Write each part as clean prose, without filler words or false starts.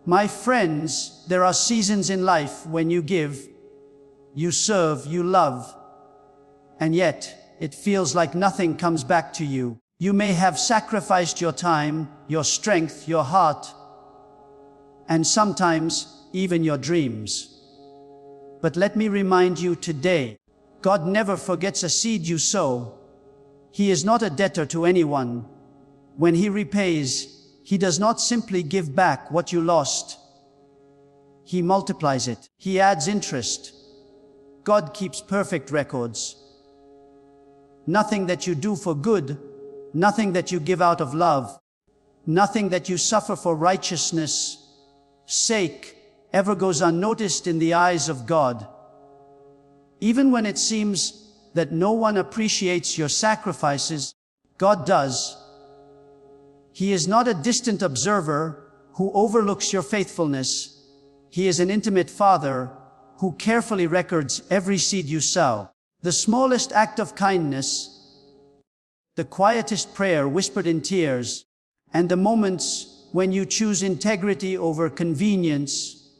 My friends, there are seasons in life when you give, you serve, you love, and yet it feels like nothing comes back to you. You may have sacrificed your time, your strength, your heart, and sometimes even your dreams. But let me remind you today, God never forgets a seed you sow. He is not a debtor to anyone. When He repays, He does not simply give back what you lost. He multiplies it. He adds interest. God keeps perfect records. Nothing that you do for good, nothing that you give out of love, nothing that you suffer for righteousness' sake ever goes unnoticed in the eyes of God. Even when it seems that no one appreciates your sacrifices, God does. He is not a distant observer who overlooks your faithfulness. He is an intimate Father who carefully records every seed you sow. The smallest act of kindness, the quietest prayer whispered in tears, and the moments when you choose integrity over convenience,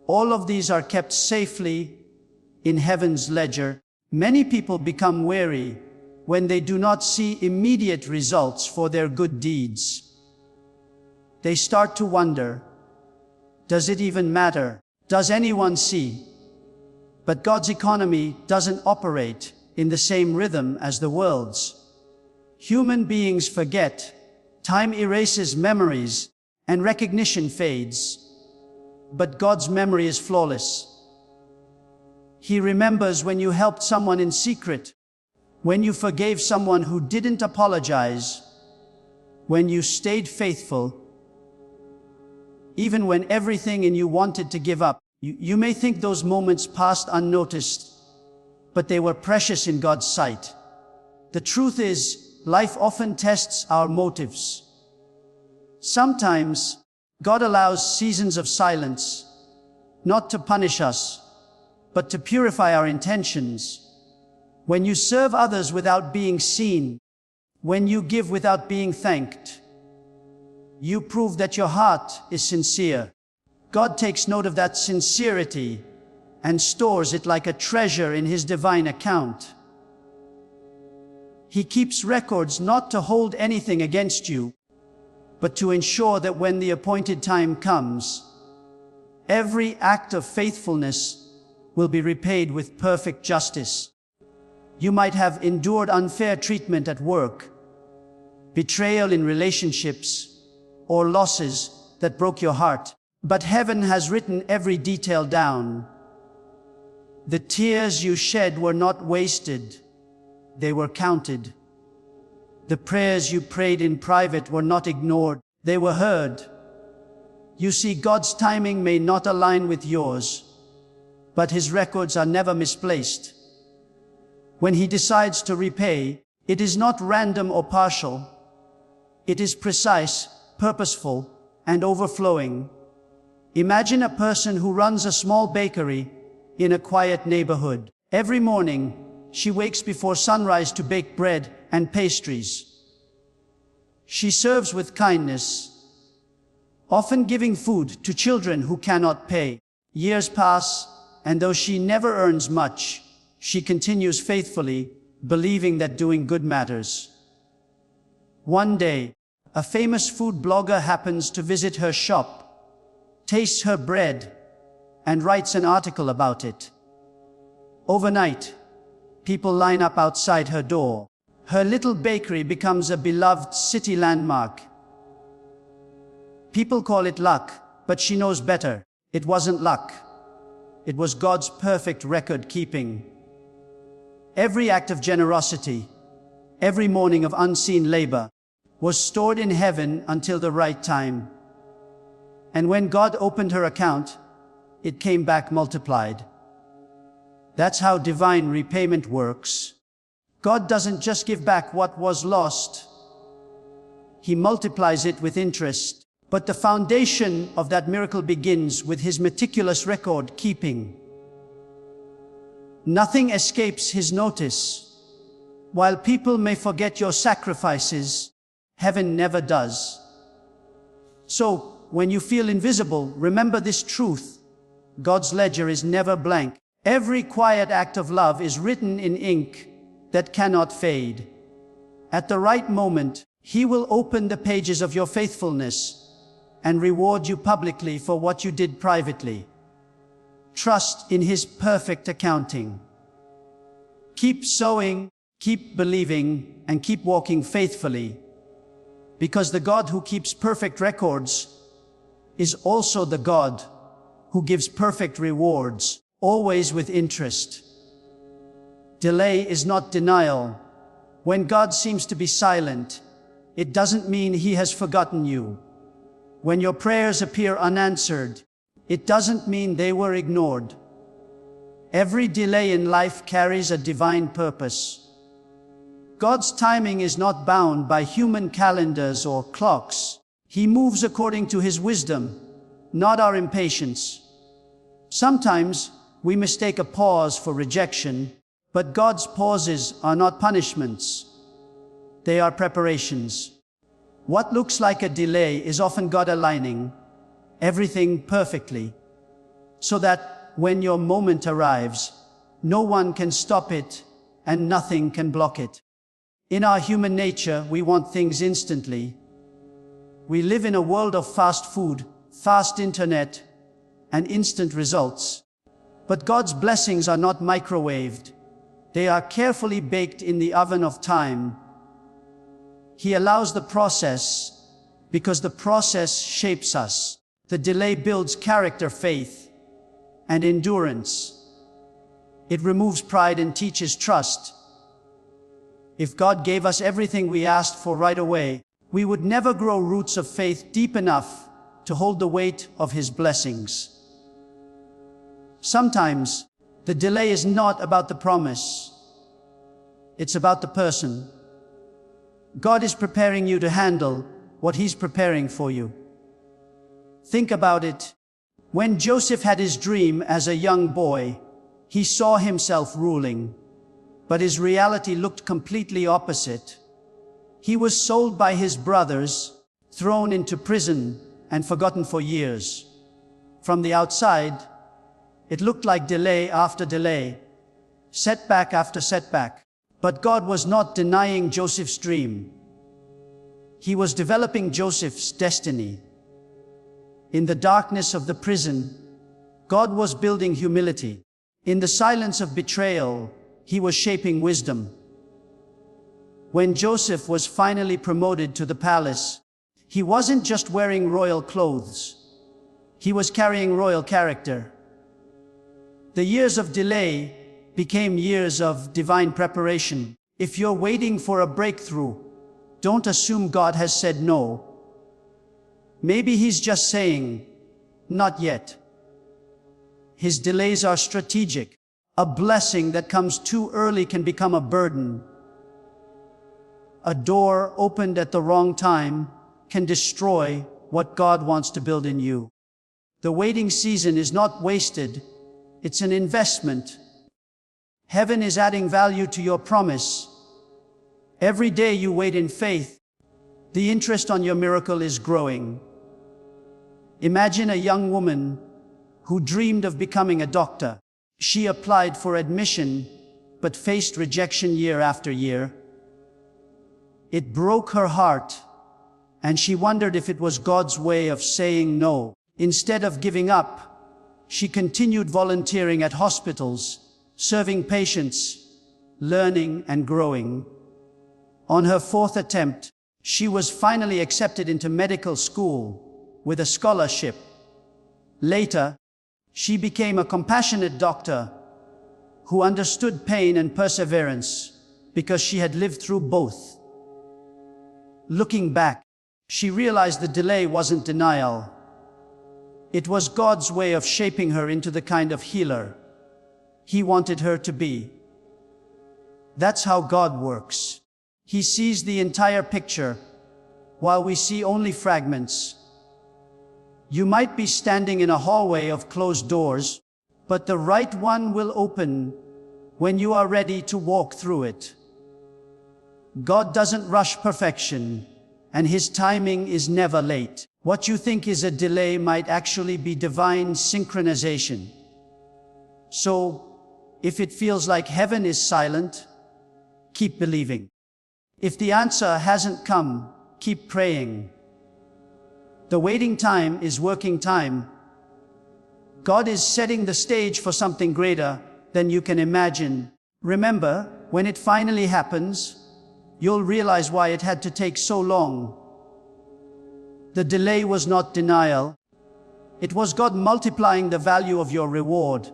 all of these are kept safely in heaven's ledger. Many people become weary when they do not see immediate results for their good deeds. They start to wonder, does it even matter? Does anyone see? But God's economy doesn't operate in the same rhythm as the world's. Human beings forget, time erases memories, and recognition fades. But God's memory is flawless. He remembers when you helped someone in secret, when you forgave someone who didn't apologize, when you stayed faithful, even when everything in you wanted to give up. You may think those moments passed unnoticed, but they were precious in God's sight. The truth is, life often tests our motives. Sometimes, God allows seasons of silence, not to punish us, but to purify our intentions. When you serve others without being seen, when you give without being thanked, you prove that your heart is sincere. God takes note of that sincerity and stores it like a treasure in His divine account. He keeps records not to hold anything against you, but to ensure that when the appointed time comes, every act of faithfulness will be repaid with perfect justice. You might have endured unfair treatment at work, betrayal in relationships, or losses that broke your heart. But heaven has written every detail down. The tears you shed were not wasted. They were counted. The prayers you prayed in private were not ignored. They were heard. You see, God's timing may not align with yours, but His records are never misplaced. When He decides to repay, it is not random or partial. It is precise, purposeful, and overflowing. Imagine a person who runs a small bakery in a quiet neighborhood. Every morning, she wakes before sunrise to bake bread and pastries. She serves with kindness, often giving food to children who cannot pay. Years pass, and though she never earns much, she continues faithfully, believing that doing good matters. One day, a famous food blogger happens to visit her shop, tastes her bread, and writes an article about it. Overnight, people line up outside her door. Her little bakery becomes a beloved city landmark. People call it luck, but she knows better. It wasn't luck. It was God's perfect record keeping. Every act of generosity, every morning of unseen labor, was stored in heaven until the right time. And when God opened her account, it came back multiplied. That's how divine repayment works. God doesn't just give back what was lost. He multiplies it with interest. But the foundation of that miracle begins with His meticulous record keeping. Nothing escapes His notice. While people may forget your sacrifices, heaven never does. So, when you feel invisible, remember this truth: God's ledger is never blank. Every quiet act of love is written in ink that cannot fade. At the right moment, He will open the pages of your faithfulness and reward you publicly for what you did privately. Trust in His perfect accounting. Keep sowing, keep believing, and keep walking faithfully, because the God who keeps perfect records is also the God who gives perfect rewards, always with interest. Delay is not denial. When God seems to be silent, it doesn't mean He has forgotten you. When your prayers appear unanswered, it doesn't mean they were ignored. Every delay in life carries a divine purpose. God's timing is not bound by human calendars or clocks. He moves according to His wisdom, not our impatience. Sometimes we mistake a pause for rejection, but God's pauses are not punishments. They are preparations. What looks like a delay is often God aligning everything perfectly, so that when your moment arrives, no one can stop it and nothing can block it. In our human nature, we want things instantly. We live in a world of fast food, fast internet, and instant results. But God's blessings are not microwaved. They are carefully baked in the oven of time. He allows the process because the process shapes us. The delay builds character, faith, and endurance. It removes pride and teaches trust. If God gave us everything we asked for right away, we would never grow roots of faith deep enough to hold the weight of His blessings. Sometimes, the delay is not about the promise. It's about the person. God is preparing you to handle what He's preparing for you. Think about it. When Joseph had his dream as a young boy, he saw himself ruling, but his reality looked completely opposite. He was sold by his brothers, thrown into prison, and forgotten for years. From the outside, it looked like delay after delay, setback after setback. But God was not denying Joseph's dream. He was developing Joseph's destiny. In the darkness of the prison, God was building humility. In the silence of betrayal, He was shaping wisdom. When Joseph was finally promoted to the palace, he wasn't just wearing royal clothes. He was carrying royal character. The years of delay became years of divine preparation. If you're waiting for a breakthrough, don't assume God has said no. Maybe He's just saying, not yet. His delays are strategic. A blessing that comes too early can become a burden. A door opened at the wrong time can destroy what God wants to build in you. The waiting season is not wasted. It's an investment. Heaven is adding value to your promise. Every day you wait in faith, the interest on your miracle is growing. Imagine a young woman who dreamed of becoming a doctor. She applied for admission, but faced rejection year after year. It broke her heart, and she wondered if it was God's way of saying no. Instead of giving up, she continued volunteering at hospitals, serving patients, learning and growing. On her fourth attempt, she was finally accepted into medical school with a scholarship. Later, she became a compassionate doctor who understood pain and perseverance because she had lived through both. Looking back, she realized the delay wasn't denial. It was God's way of shaping her into the kind of healer He wanted her to be. That's how God works. He sees the entire picture, while we see only fragments. You might be standing in a hallway of closed doors, but the right one will open when you are ready to walk through it. God doesn't rush perfection, and His timing is never late. What you think is a delay might actually be divine synchronization. So, if it feels like heaven is silent, keep believing. If the answer hasn't come, keep praying. The waiting time is working time. God is setting the stage for something greater than you can imagine. Remember, when it finally happens, you'll realize why it had to take so long. The delay was not denial. It was God multiplying the value of your reward,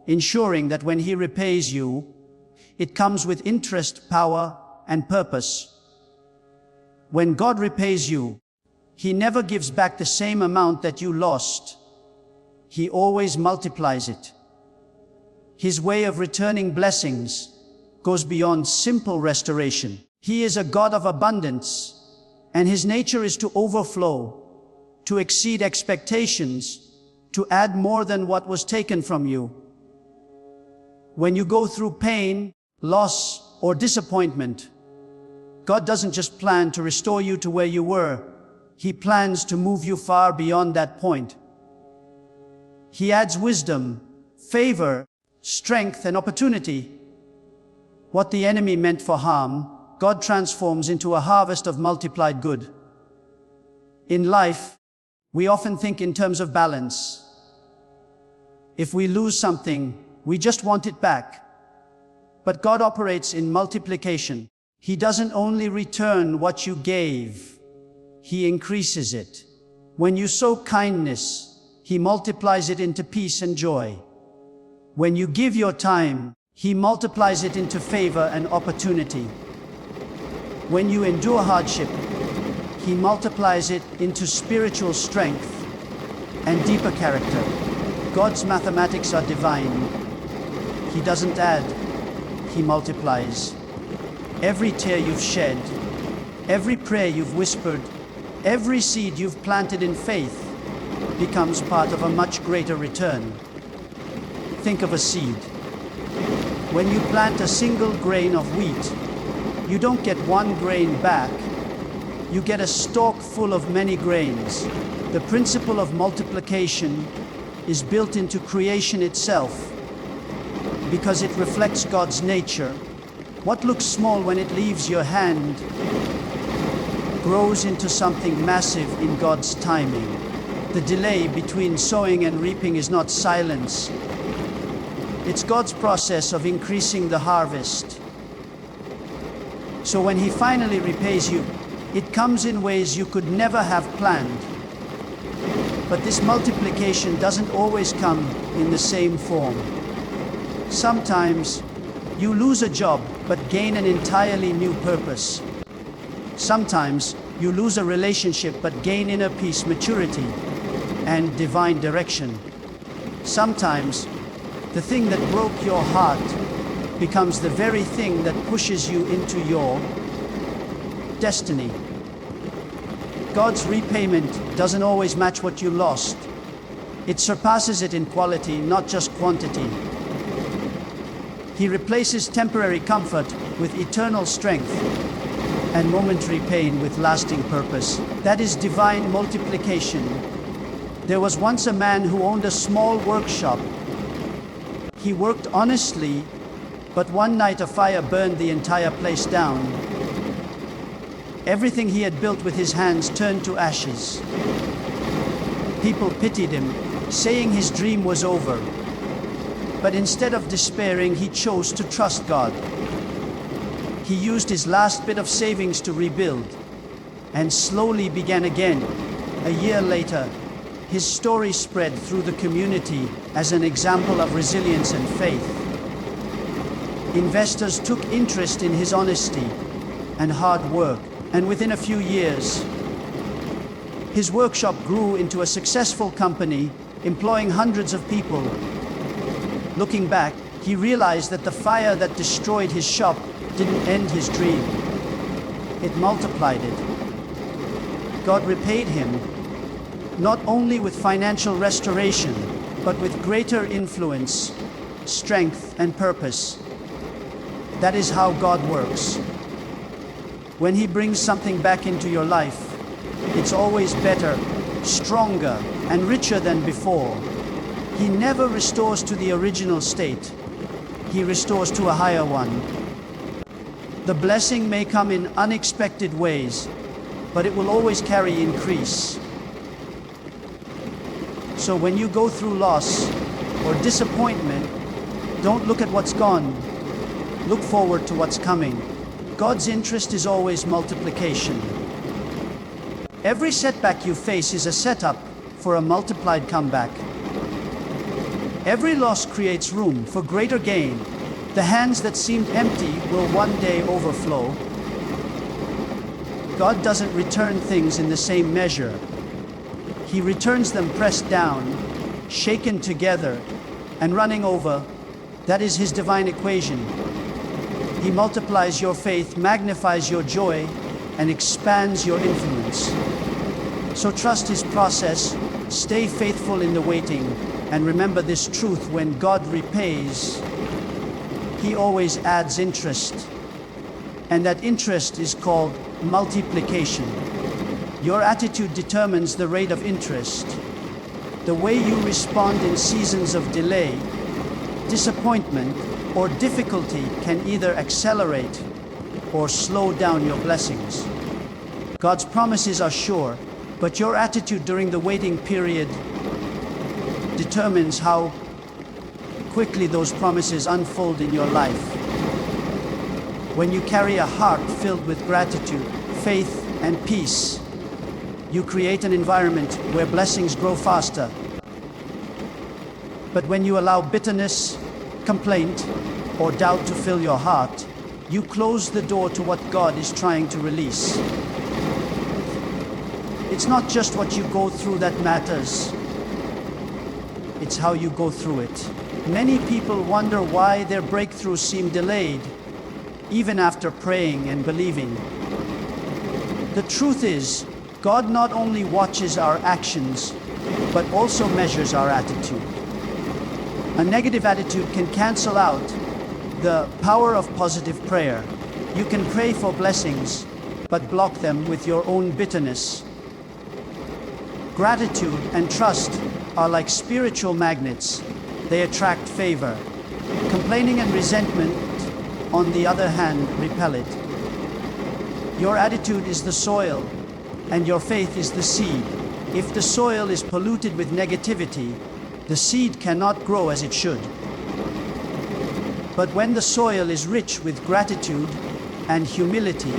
ensuring that when He repays you, it comes with interest, power, and purpose. When God repays you, He never gives back the same amount that you lost. He always multiplies it. His way of returning blessings goes beyond simple restoration. He is a God of abundance, and His nature is to overflow, to exceed expectations, to add more than what was taken from you. When you go through pain, loss, or disappointment, God doesn't just plan to restore you to where you were. He plans to move you far beyond that point. He adds wisdom, favor, strength, and opportunity. What the enemy meant for harm, God transforms into a harvest of multiplied good. In life, we often think in terms of balance. If we lose something, we just want it back. But God operates in multiplication. He doesn't only return what you gave, He increases it. When you sow kindness, He multiplies it into peace and joy. When you give your time, He multiplies it into favor and opportunity. When you endure hardship, He multiplies it into spiritual strength and deeper character. God's mathematics are divine. He doesn't add, He multiplies. Every tear you've shed, every prayer you've whispered, every seed you've planted in faith becomes part of a much greater return. Think of a seed. When you plant a single grain of wheat, you don't get one grain back. You get a stalk full of many grains. The principle of multiplication is built into creation itself because it reflects God's nature. What looks small when it leaves your hand grows into something massive in God's timing. The delay between sowing and reaping is not silence. It's God's process of increasing the harvest. So when He finally repays you, it comes in ways you could never have planned. But this multiplication doesn't always come in the same form. Sometimes you lose a job but gain an entirely new purpose. Sometimes you lose a relationship but gain inner peace, maturity, and divine direction. Sometimes the thing that broke your heart becomes the very thing that pushes you into your destiny. God's repayment doesn't always match what you lost. It surpasses it in quality, not just quantity. He replaces temporary comfort with eternal strength and momentary pain with lasting purpose. That is divine multiplication. There was once a man who owned a small workshop. He worked honestly, but one night a fire burned the entire place down. Everything he had built with his hands turned to ashes. People pitied him, saying his dream was over. But instead of despairing, he chose to trust God. He used his last bit of savings to rebuild, and slowly began again. A year later, his story spread through the community as an example of resilience and faith. Investors took interest in his honesty and hard work, and within a few years, his workshop grew into a successful company, employing hundreds of people. Looking back, he realized that the fire that destroyed his shop didn't end his dream. It multiplied it. God repaid him, not only with financial restoration, but with greater influence, strength, and purpose. That is how God works. When He brings something back into your life, it's always better stronger, and richer than before. He never restores to the original state. He restores to a higher one. The blessing may come in unexpected ways, but it will always carry increase. So when you go through loss or disappointment, don't look at what's gone. Look forward to what's coming. God's interest is always multiplication. Every setback you face is a setup for a multiplied comeback. Every loss creates room for greater gain. The hands that seemed empty will one day overflow. God doesn't return things in the same measure. He returns them pressed down, shaken together, and running over. That is His divine equation. He multiplies your faith, magnifies your joy, and expands your influence. So trust His process, stay faithful in the waiting, and remember this truth: when God repays, He always adds interest. And that interest is called multiplication. Your attitude determines the rate of interest. The way you respond in seasons of delay, disappointment, or difficulty can either accelerate or slow down your blessings. God's promises are sure, but your attitude during the waiting period determines how quickly those promises unfold in your life. When you carry a heart filled with gratitude, faith, and peace, you create an environment where blessings grow faster. But when you allow bitterness, complaint, or doubt to fill your heart, you close the door to what God is trying to release. It's not just what you go through that matters. It's how you go through it. Many people wonder why their breakthroughs seem delayed, even after praying and believing. The truth is, God not only watches our actions, but also measures our attitude. A negative attitude can cancel out the power of positive prayer. You can pray for blessings, but block them with your own bitterness. Gratitude and trust are like spiritual magnets. They attract favor. Complaining and resentment, on the other hand, repel it. Your attitude is the soil, and your faith is the seed. If the soil is polluted with negativity, the seed cannot grow as it should. But when the soil is rich with gratitude and humility,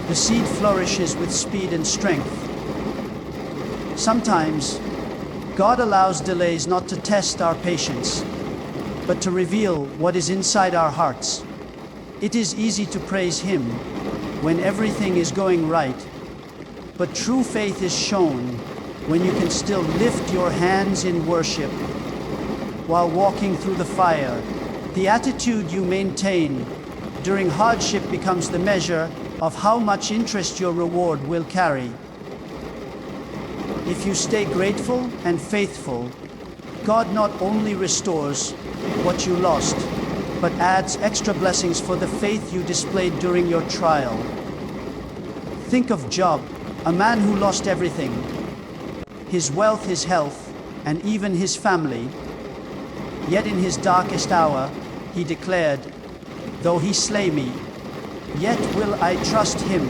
the seed flourishes with speed and strength. Sometimes, God allows delays not to test our patience, but to reveal what is inside our hearts. It is easy to praise Him when everything is going right, but true faith is shown when you can still lift your hands in worship while walking through the fire. The attitude you maintain during hardship becomes the measure of how much interest your reward will carry. If you stay grateful and faithful, God not only restores what you lost, but adds extra blessings for the faith you displayed during your trial. Think of Job, a man who lost everything: his wealth, his health, and even his family. Yet in his darkest hour, he declared, "Though he slay me, yet will I trust him."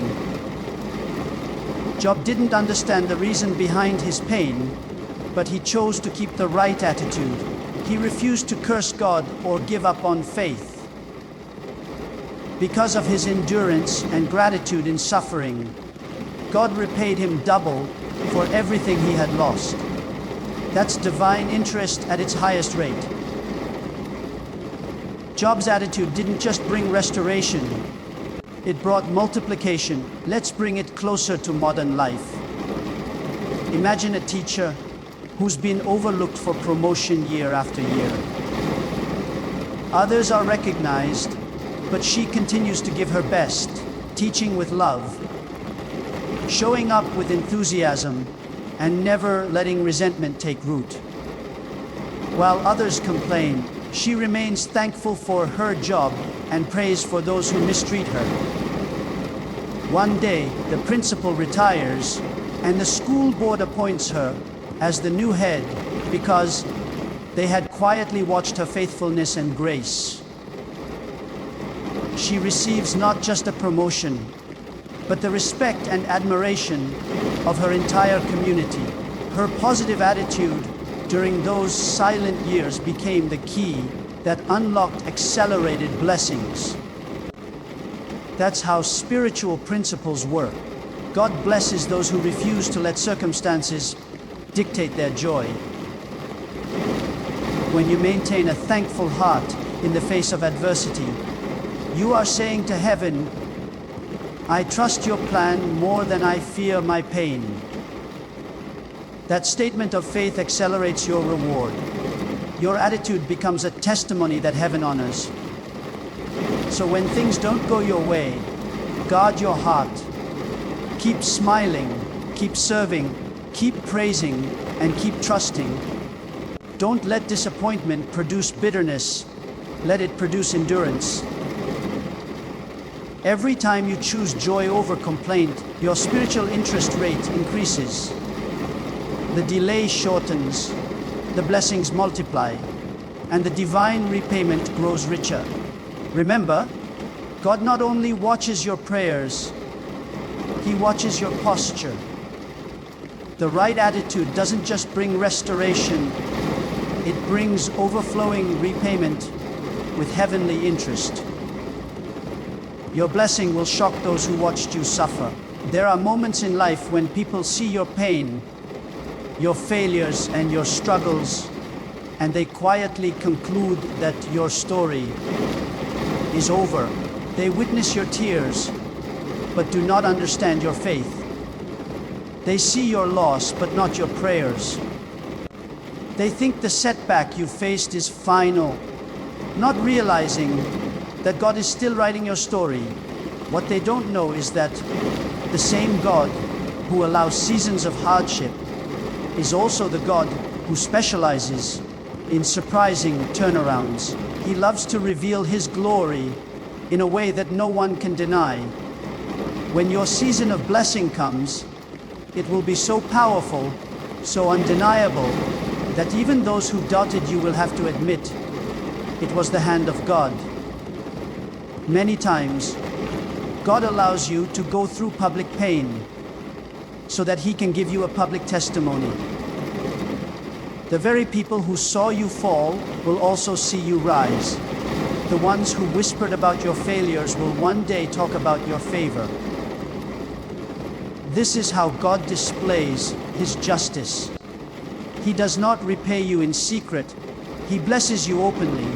Job didn't understand the reason behind his pain, but he chose to keep the right attitude. He refused to curse God or give up on faith. Because of his endurance and gratitude in suffering, God repaid him double for everything he had lost. That's divine interest at its highest rate. Job's attitude didn't just bring restoration, it brought multiplication. Let's bring it closer to modern life. Imagine a teacher who's been overlooked for promotion year after year. Others are recognized, but she continues to give her best, teaching with love, showing up with enthusiasm, and never letting resentment take root. While others complain, she remains thankful for her job and prays for those who mistreat her. One day, the principal retires, And the school board appoints her as the new head because they had quietly watched her faithfulness and grace. She receives not just a promotion, but the respect and admiration of her entire community. Her positive attitude during those silent years became the key that unlocked accelerated blessings. That's how spiritual principles work. God blesses those who refuse to let circumstances dictate their joy. When you maintain a thankful heart in the face of adversity, you are saying to heaven, I trust your plan more than I fear my pain. That statement of faith accelerates your reward. Your attitude becomes a testimony that heaven honors. So when things don't go your way, guard your heart. Keep smiling, keep serving, keep praising, and keep trusting. Don't let disappointment produce bitterness. Let it produce endurance. Every time you choose joy over complaint, your spiritual interest rate increases. The delay shortens, the blessings multiply, and the divine repayment grows richer. Remember, God not only watches your prayers, He watches your posture. The right attitude doesn't just bring restoration, it brings overflowing repayment with heavenly interest. Your blessing will shock those who watched you suffer. There are moments in life when people see your pain, your failures, and your struggles, and they quietly conclude that your story is over. They witness your tears, but do not understand your faith. They see your loss, but not your prayers. They think the setback you faced is final, not realizing that God is still writing your story. What they don't know is that the same God who allows seasons of hardship is also the God who specializes in surprising turnarounds. He loves to reveal His glory in a way that no one can deny. When your season of blessing comes, it will be so powerful, so undeniable, that even those who doubted you will have to admit it was the hand of God. Many times, God allows you to go through public pain so that He can give you a public testimony. The very people who saw you fall will also see you rise. The ones who whispered about your failures will one day talk about your favor. This is how God displays His justice. He does not repay you in secret. He blesses you openly.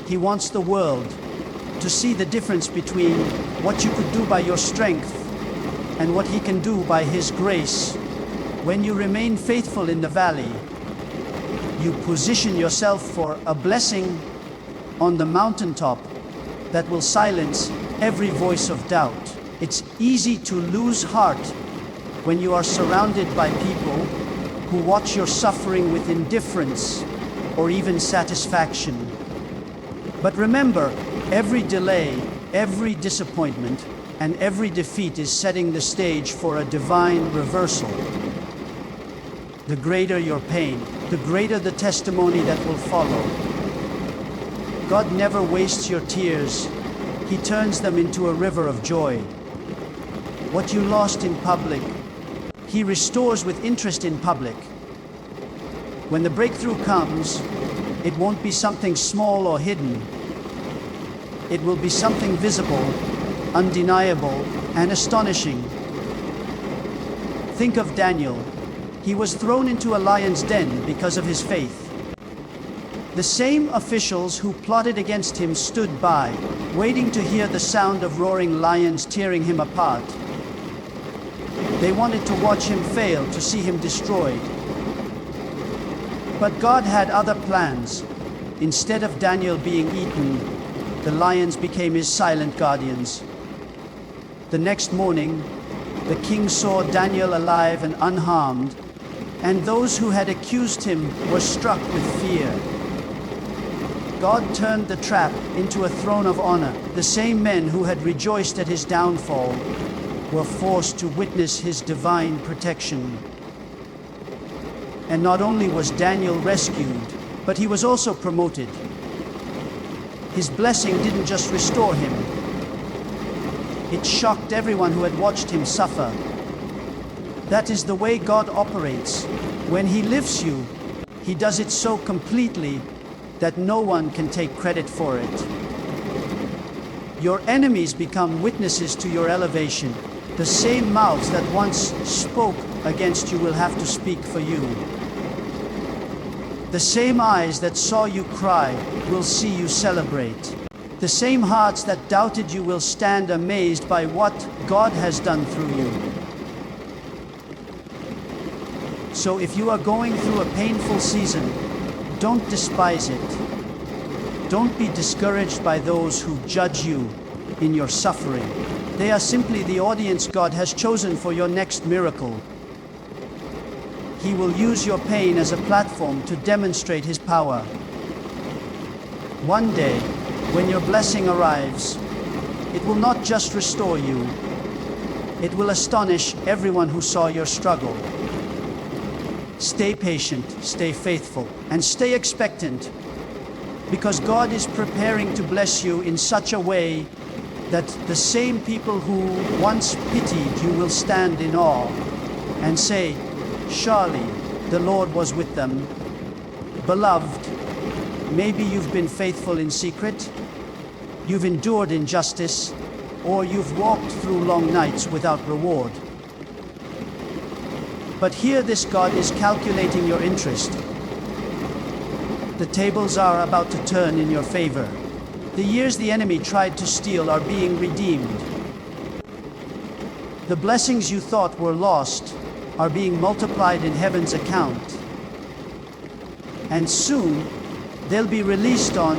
He wants the world to see the difference between what you could do by your strength and what He can do by His grace. When you remain faithful in the valley, you position yourself for a blessing on the mountaintop that will silence every voice of doubt. It's easy to lose heart when you are surrounded by people who watch your suffering with indifference or even satisfaction. But remember, every delay, every disappointment, and every defeat is setting the stage for a divine reversal. The greater your pain, the greater the testimony that will follow. God never wastes your tears. He turns them into a river of joy. What you lost in public, He restores with interest in public. When the breakthrough comes, it won't be something small or hidden. It will be something visible, undeniable, and astonishing. Think of Daniel. He was thrown into a lion's den because of his faith. The same officials who plotted against him stood by, waiting to hear the sound of roaring lions tearing him apart. They wanted to watch him fail, to see him destroyed. But God had other plans. Instead of Daniel being eaten, the lions became his silent guardians. The next morning, the king saw Daniel alive and unharmed, and those who had accused him were struck with fear. God turned the trap into a throne of honor. The same men who had rejoiced at his downfall were forced to witness his divine protection. And not only was Daniel rescued, but he was also promoted. His blessing didn't just restore him. It shocked everyone who had watched him suffer. That is the way God operates. When He lifts you, He does it so completely that no one can take credit for it. Your enemies become witnesses to your elevation. The same mouths that once spoke against you will have to speak for you. The same eyes that saw you cry will see you celebrate. The same hearts that doubted you will stand amazed by what God has done through you. So if you are going through a painful season, don't despise it. Don't be discouraged by those who judge you in your suffering. They are simply the audience God has chosen for your next miracle. He will use your pain as a platform to demonstrate His power. One day, when your blessing arrives, it will not just restore you, it will astonish everyone who saw your struggle. Stay patient, stay faithful, and stay expectant, because God is preparing to bless you in such a way that the same people who once pitied you will stand in awe and say, "Surely the Lord was with them." Beloved, maybe you've been faithful in secret, you've endured injustice, or you've walked through long nights without reward. But here this God is calculating your interest. The tables are about to turn in your favor. The years the enemy tried to steal are being redeemed. The blessings you thought were lost are being multiplied in heaven's account. And soon, they'll be released on